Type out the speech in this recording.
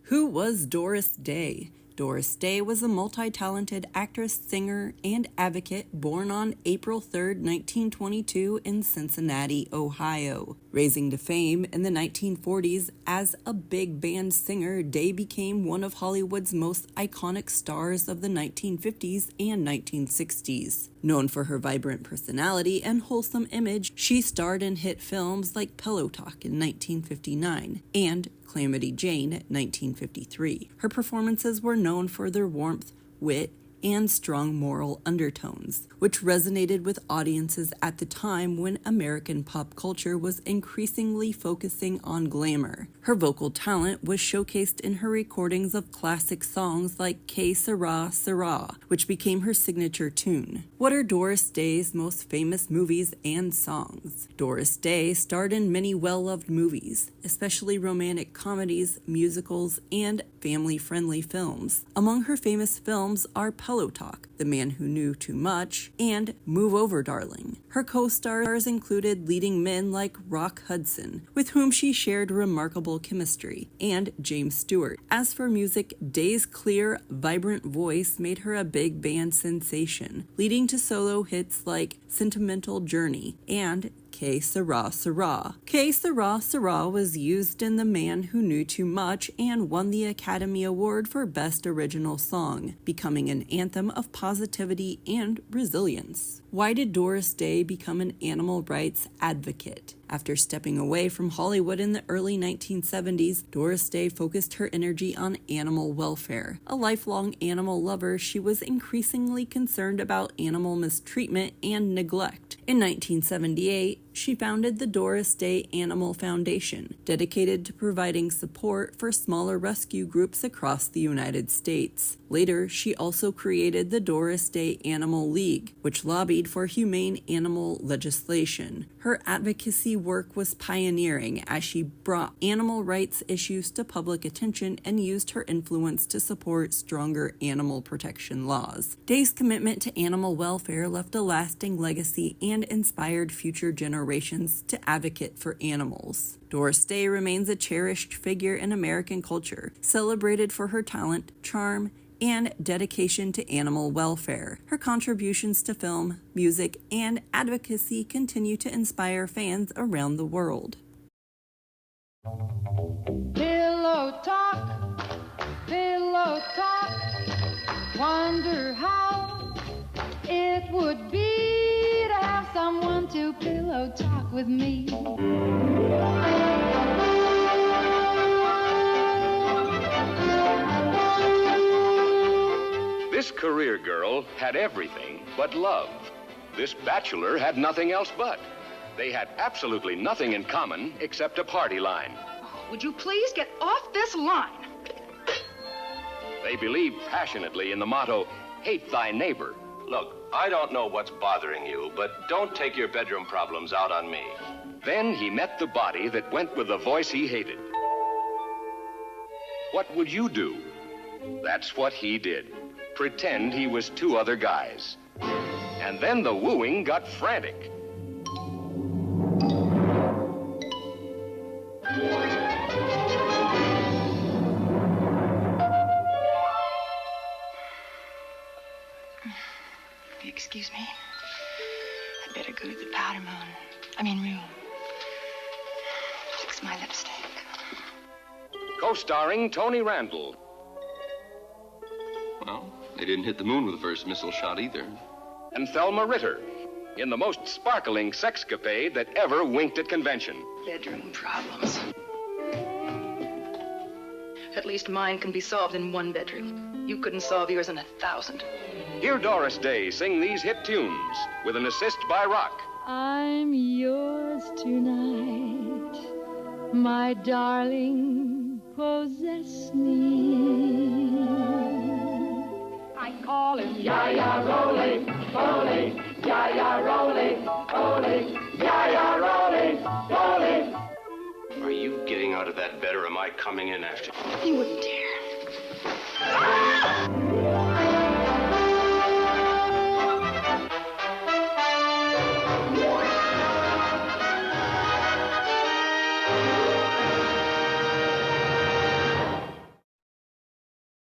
Who was Doris Day? Doris Day was a multi-talented actress, singer, and advocate born on April 3, 1922 in Cincinnati, Ohio. Rising to fame in the 1940s as a big band singer, Day became one of Hollywood's most iconic stars of the 1950s and 1960s. Known for her vibrant personality and wholesome image, she starred in hit films like Pillow Talk in 1959 and Calamity Jane in 1953. Her performances were known for their warmth, wit, and strong moral undertones, which resonated with audiences at the time when American pop culture was increasingly focusing on glamour. Her vocal talent was showcased in her recordings of classic songs like Que Sera, Sera, which became her signature tune. What are Doris Day's most famous movies and songs? Doris Day starred in many well-loved movies, especially romantic comedies, musicals, and family-friendly films. Among her famous films are Pillow Talk, The Man Who Knew Too Much, and Move Over, Darling. Her co-stars included leading men like Rock Hudson, with whom she shared remarkable chemistry, and James Stewart. As for music, Day's clear, vibrant voice made her a big band sensation, leading to solo hits like Sentimental Journey and Que Sera, Sera. Que Sera, Sera was used in The Man Who Knew Too Much and won the Academy Award for Best Original Song, becoming an anthem of positivity and resilience. Why did Doris Day become an animal rights advocate? After stepping away from Hollywood in the early 1970s, Doris Day focused her energy on animal welfare. A lifelong animal lover, she was increasingly concerned about animal mistreatment and neglect. In 1978, she founded the Doris Day Animal Foundation, dedicated to providing support for smaller rescue groups across the United States. Later, she also created the Doris Day Animal League, which lobbied for humane animal legislation. Her advocacy work was pioneering as she brought animal rights issues to public attention and used her influence to support stronger animal protection laws. Day's commitment to animal welfare left a lasting legacy and inspired future generations to advocate for animals. Doris Day remains a cherished figure in American culture, celebrated for her talent, charm, and dedication to animal welfare. Her contributions to film, music, and advocacy continue to inspire fans around the world. Pillow talk, wonder how it would be to have someone to pillow talk with me. This career girl had everything but love. This bachelor had nothing else but. They had absolutely nothing in common except a party line. Would you please get off this line? They believed passionately in the motto, hate thy neighbor. Look, I don't know what's bothering you, but don't take your bedroom problems out on me. Then he met the body that went with the voice he hated. What would you do? That's what he did. Pretend he was two other guys. And then the wooing got frantic. Excuse me. I'd better go to the powder room. Fix my lipstick. Co-starring Tony Randall. Well, they didn't hit the moon with the first missile shot either. And Thelma Ritter in the most sparkling sexcapade that ever winked at convention. Bedroom problems. At least mine can be solved in one bedroom. You couldn't solve yours in 1,000. Hear Doris Day sing these hit tunes with an assist by Rock. I'm yours tonight, my darling, possess me. I call him Ya-ya rolling, rolling, ya-ya rolling, rolling, ya-ya rolling, rolling. Are you getting out of that bed or am I coming in after you? You wouldn't dare